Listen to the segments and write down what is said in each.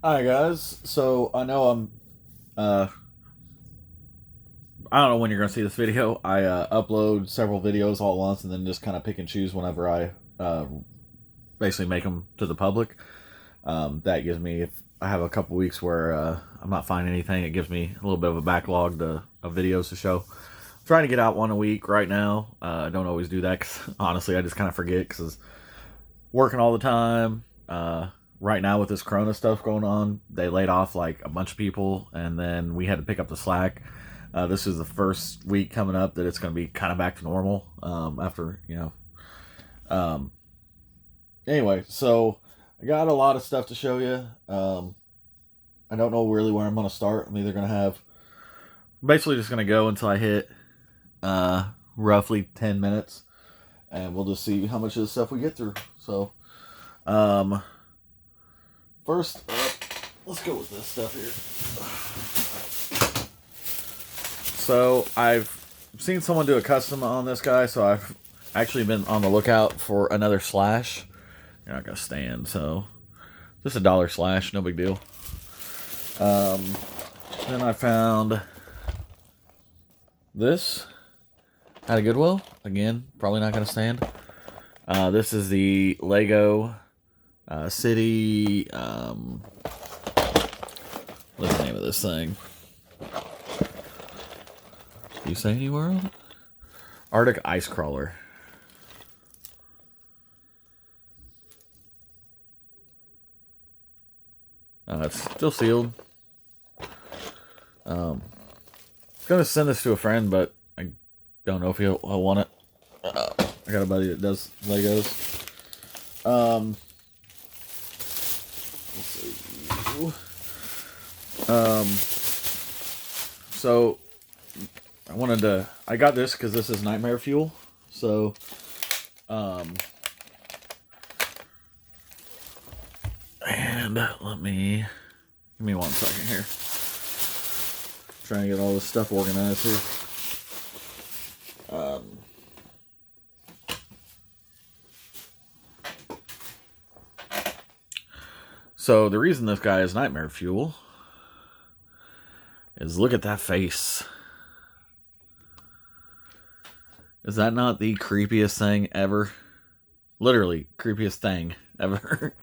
Hi guys. So I know uh I don't know when you're gonna see this video. I upload several videos all at once and then just kind of pick and choose whenever I basically make them to the public. That gives me, if I have a couple weeks where I'm not finding anything, it gives me a little bit of a backlog of videos to show. I'm trying to get out one a week right now. I don't always do that because honestly I just kind of forget because working all the time. Right now with this Corona stuff going on, they laid off like a bunch of people, and then we had to pick up the slack. This is the first week coming up that it's going to be kind of back to normal after Um, anyway, so I got a lot of stuff to show you. I don't know really where I'm going to start. I'm either going to have basically just going to go until I hit roughly 10 minutes, and we'll just see how much of this stuff we get through. So, um, first up, let's go with this stuff here. So I've seen someone do a custom on this guy, so I've actually been on the lookout for another slash. You're not gonna stand, so just $1 slash, no big deal. Um, then I found this at a Goodwill. Again, probably not gonna stand. This is the Lego City. What's the name of this thing? Do you say anywhere on it? Arctic Ice Crawler. It's still sealed. I'm gonna send this to a friend, but I don't know if he'll want it. I got a buddy that does Legos. Let's see. So I got this because this is nightmare fuel. So, and give me 1 second here. Trying to get all this stuff organized here. So the reason this guy is nightmare fuel is look at that face. Is that not the creepiest thing ever? Literally, creepiest thing ever.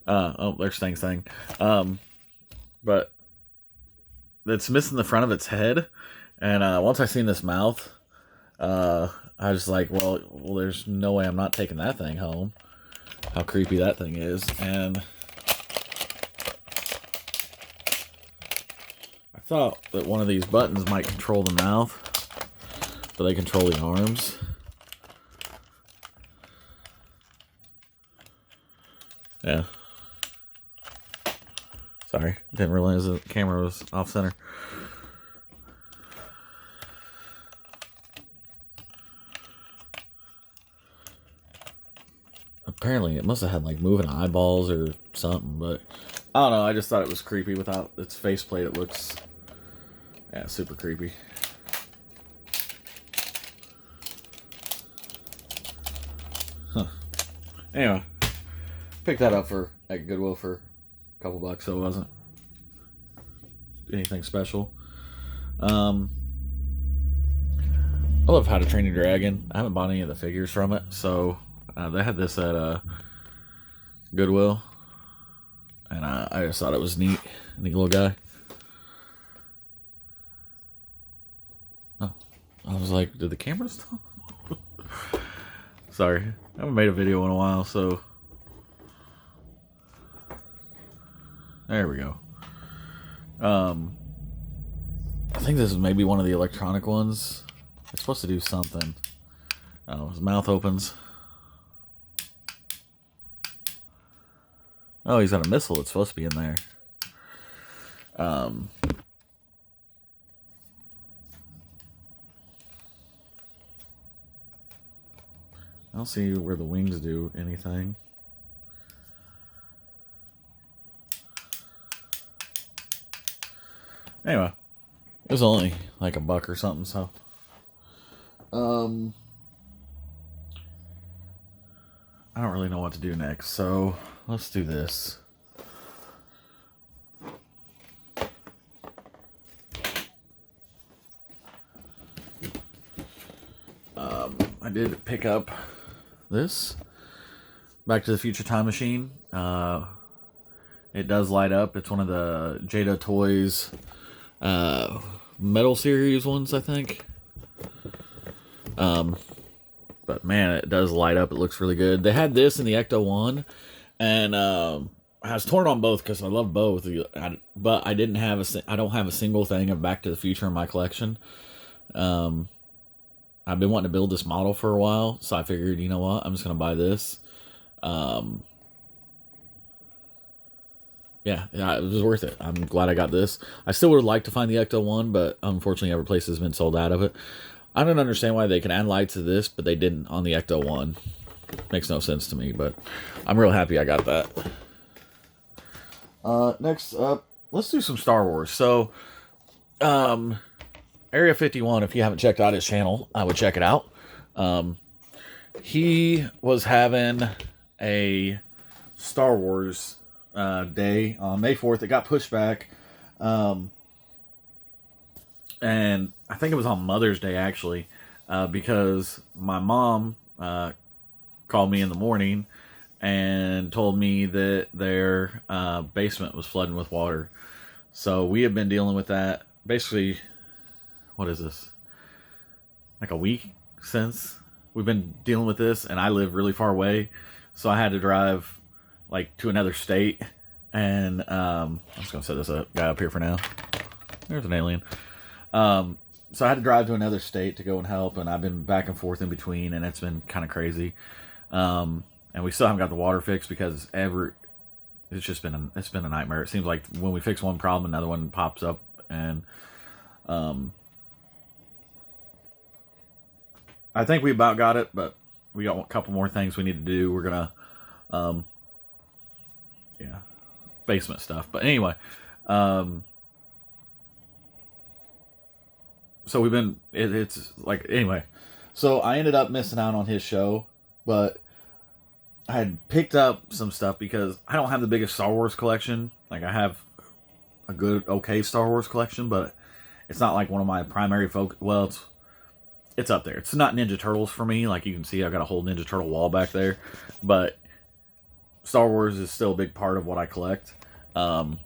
Oh, there's Thing's thing. But it's missing the front of its head. And once I seen this mouth, I was like, well, there's no way I'm not taking that thing home. How creepy that thing is. And I thought that one of these buttons might control the mouth, but they control the arms. Yeah. Sorry, didn't realize the camera was off center. Apparently, it must have had like moving eyeballs or something, but I don't know. I just thought it was creepy without its faceplate. It looks, yeah, super creepy. Huh. Anyway, picked that up at Goodwill for a couple bucks, so it wasn't anything special. I love How to Train Your Dragon. I haven't bought any of the figures from it, so they had this at Goodwill, and I just thought it was neat little guy. Oh, I was like, did the camera stop? Sorry, I haven't made a video in a while, so there we go. I think this is maybe one of the electronic ones. It's supposed to do something. Oh, his mouth opens. Oh, he's got a missile that's supposed to be in there. I don't see where the wings do anything. Anyway, it was only like $1 or something, so. I don't really know what to do next, so let's do this. I did pick up this Back to the Future Time Machine. It does light up. It's one of the Jada Toys Metal Series ones, I think. But man, it does light up. It looks really good. They had this in the Ecto 1, and I was torn on both because I love both. But I don't have a single thing of Back to the Future in my collection. I've been wanting to build this model for a while, so I figured, you know what, I'm just gonna buy this. Yeah, it was worth it. I'm glad I got this. I still would like to find the Ecto 1, but unfortunately every place has been sold out of it. I don't understand why they can add lights to this, but they didn't on the Ecto 1. Makes no sense to me, but I'm real happy I got that. Next up, let's do some Star Wars. So, Area 51, if you haven't checked out his channel, I would check it out. He was having a Star Wars day on May 4th. It got pushed back. And I think it was on Mother's Day, actually, because my mom called me in the morning and told me that their basement was flooding with water. So we have been dealing with that basically, what is this? Like a week since we've been dealing with this, and I live really far away. So I had to drive like to another state, and I'm just gonna set this guy up here for now. There's an alien. So I had to drive to another state to go and help, and I've been back and forth in between, and it's been kind of crazy. And we still haven't got the water fixed because it's just been a nightmare. It seems like when we fix one problem, another one pops up, and I think we about got it, but we got a couple more things we need to do. We're gonna, basement stuff. But anyway, so we've been, it's like, anyway, so I ended up missing out on his show, but I had picked up some stuff because I don't have the biggest Star Wars collection. Like, I have a good, okay Star Wars collection, but it's not like one of my primary focus. Well, it's up there. It's not Ninja Turtles for me. Like you can see, I've got a whole Ninja Turtle wall back there, but Star Wars is still a big part of what I collect. But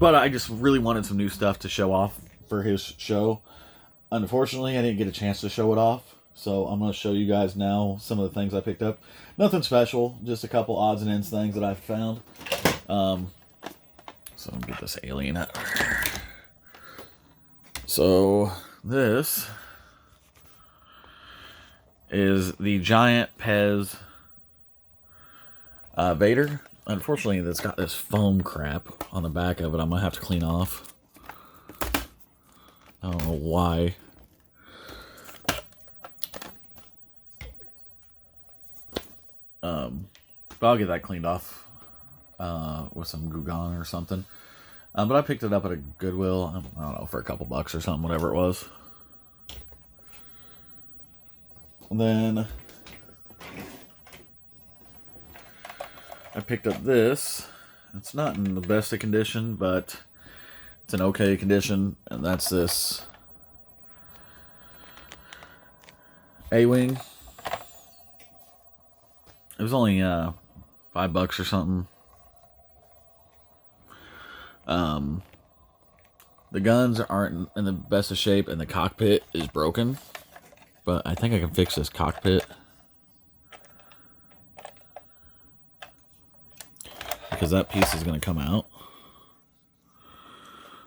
I just really wanted some new stuff to show off for his show. Unfortunately, I didn't get a chance to show it off, so I'm going to show you guys now some of the things I picked up. Nothing special, just a couple odds and ends things that I found. So I'll get this alien out. So this is the giant Pez Vader. Unfortunately, it's got this foam crap on the back of it. I'm going to have to clean off. I don't know why. But I'll get that cleaned off with some Goo Gone or something. But I picked it up at a Goodwill, I don't know, for a couple bucks or something, whatever it was. And then I picked up this. It's not in the best of condition, but it's an okay condition, and that's this A-Wing. It was only $5 or something. The guns aren't in the best of shape, and the cockpit is broken. But I think I can fix this cockpit, because that piece is going to come out.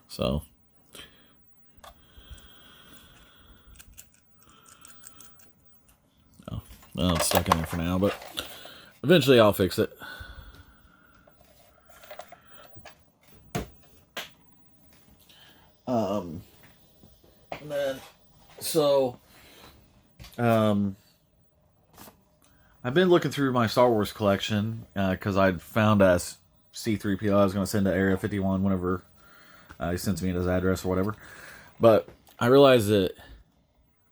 So well, it's stuck in there for now, but eventually I'll fix it. And then, so, I've been looking through my Star Wars collection, because I'd found a C-3PO I was going to send to Area 51 whenever he sends me his address or whatever. But I realized that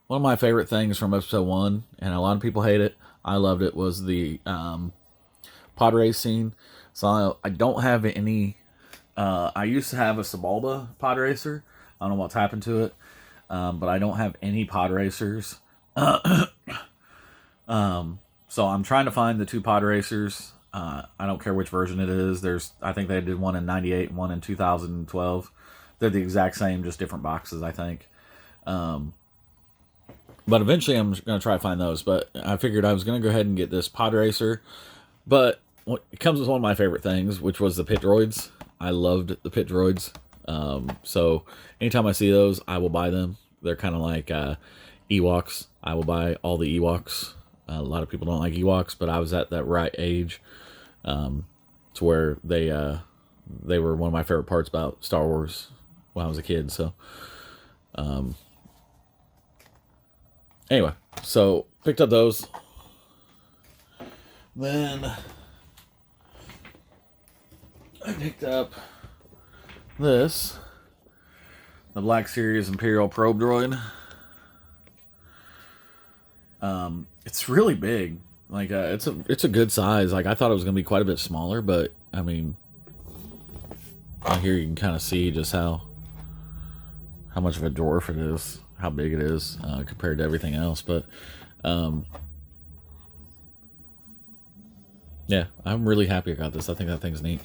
one of my favorite things from Episode 1, and a lot of people hate it, I loved it, was the pod race scene. So I don't have any. I used to have a Sebulba pod racer. I don't know what's happened to it, but I don't have any pod racers So I'm trying to find the two pod racers. I don't care which version it is. I think they did one in '98 and one in 2012. They're the exact same, just different boxes, I think. But eventually I'm going to try to find those. But I figured I was going to go ahead and get this pod racer. But it comes with one of my favorite things, which was the pit droids. I loved the pit droids. So anytime I see those, I will buy them. They're kind of like Ewoks. I will buy all the Ewoks. A lot of people don't like Ewoks, but I was at that right age to where they were one of my favorite parts about Star Wars when I was a kid. So anyway, so picked up those. Then I picked up this, the Black Series Imperial probe droid. It's really big. Like it's a good size. Like I thought it was gonna be quite a bit smaller, but I mean, out here you can kind of see just how much of a dwarf it is, how big it is compared to everything else. But yeah, I'm really happy I got this. I think that thing's neat.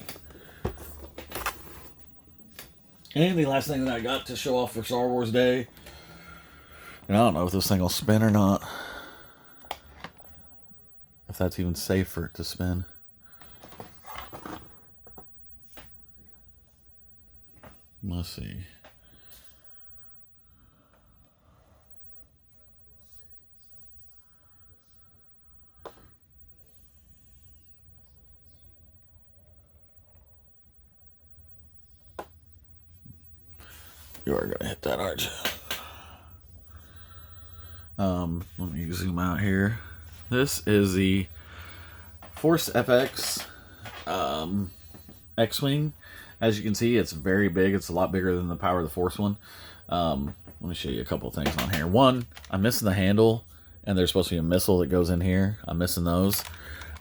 And the last thing that I got to show off for Star Wars Day, and I don't know if this thing will spin or not. If that's even safe for it to spin. Let's see. You are going to hit that, aren't you? Let me zoom out here. This is the Force FX X-Wing. As you can see, it's very big. It's a lot bigger than the Power of the Force one. Let me show you a couple things on here. One, I'm missing the handle, and there's supposed to be a missile that goes in here. I'm missing those.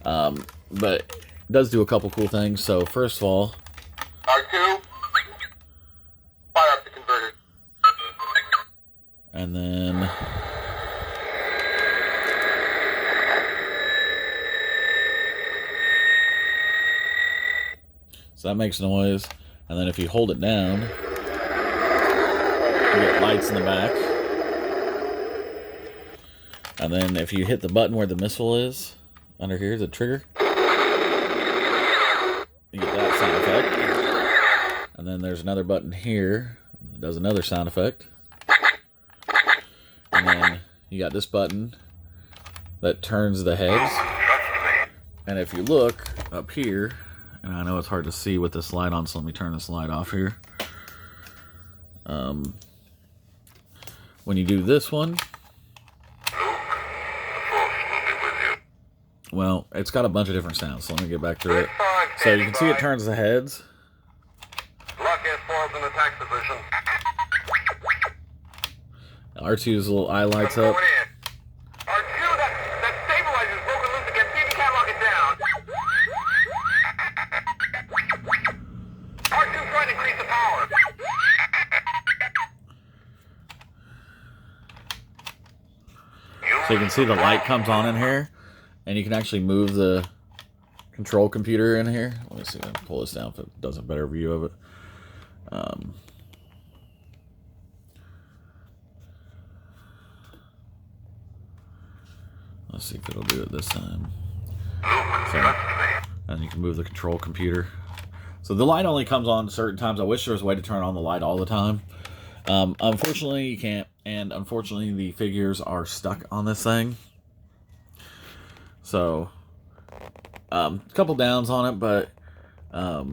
But it does do a couple cool things. So first of all, R2, fire up the converter. And then so that makes noise. And then if you hold it down, you get lights in the back. And then if you hit the button where the missile is, under here, the trigger, you get that sound effect. And then there's another button here that does another sound effect. And then you got this button that turns the heads. And if you look up here, and I know it's hard to see with this light on, so let me turn this light off here. When you do this one, well, it's got a bunch of different sounds, so let me get back to it. So you can see it turns the heads. Lock S4's in attack position. R2's little eye lights up. R2, that stabilizer's broken loose again. See if you can't lock it down. R2's trying to increase the power. So you can see the light comes on in here, and you can actually move the control computer in here. Let me see if I can pull this down if it does a better view of it. Let's see if it'll do it this time. So, and you can move the control computer. So the light only comes on certain times. I wish there was a way to turn on the light all the time. Unfortunately, you can't. And unfortunately, the figures are stuck on this thing. So, a couple downs on it, but I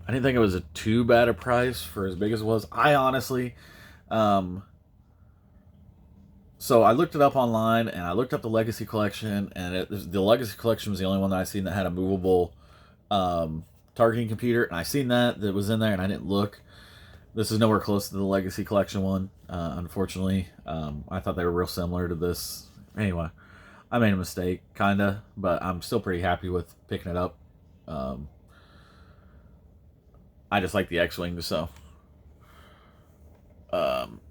didn't think it was too bad a price for as big as it was. I honestly, so I looked it up online, and I looked up the Legacy Collection, and the Legacy Collection was the only one that I seen that had a movable targeting computer, and I seen that was in there, and I didn't look. This is nowhere close to the Legacy Collection one, unfortunately. I thought they were real similar to this. Anyway, I made a mistake, kinda, but I'm still pretty happy with picking it up. I just like the X-Wing, so.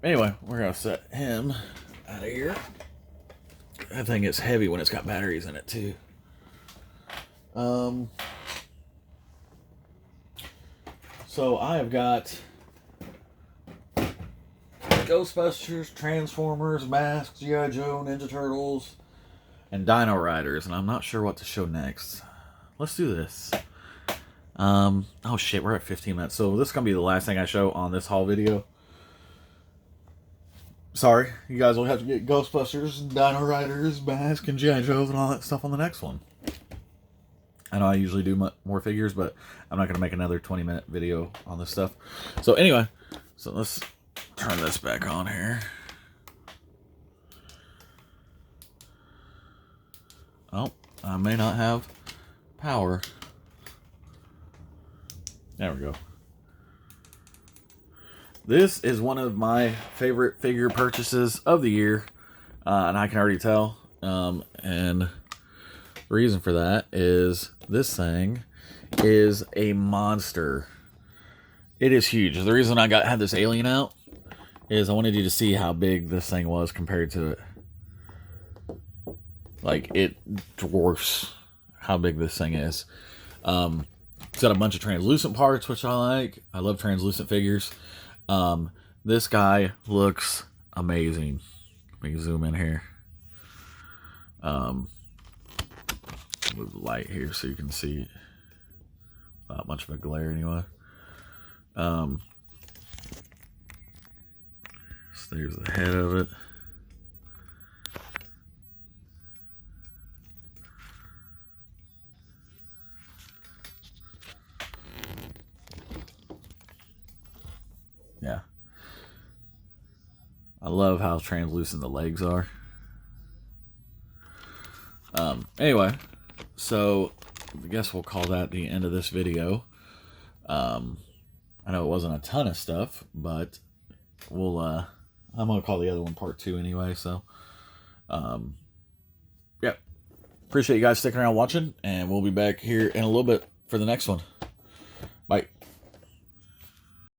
Anyway, we're gonna set him out of here. That thing is heavy when it's got batteries in it too. So I have got Ghostbusters, Transformers, Masks, G.I. Joe, Ninja Turtles, and Dino Riders, and I'm not sure what to show next. Let's do this. Oh shit, we're at 15 minutes, so this is gonna be the last thing I show on this haul video. Sorry, you guys will have to get Ghostbusters, and Dino Riders, Mask, and G.I. Joes, and all that stuff on the next one. I know I usually do more figures, but I'm not going to make another 20-minute video on this stuff. So anyway, so let's turn this back on here. Oh, I may not have power. There we go. This is one of my favorite figure purchases of the year, and I can already tell. And the reason for that is this thing is a monster. It is huge. The reason I had this alien out is I wanted you to see how big this thing was compared to it. Like, it dwarfs how big this thing is. It's got a bunch of translucent parts, which I like. I love translucent figures. This guy looks amazing. Let me zoom in here. Move the light here so you can see it. Not much of a glare anyway. So there's the head of it. Yeah. I love how translucent the legs are. Anyway, so I guess we'll call that the end of this video. I know it wasn't a ton of stuff, but we'll I'm gonna call the other one part 2 anyway. So yeah, appreciate you guys sticking around watching, and we'll be back here in a little bit for the next one. Bye.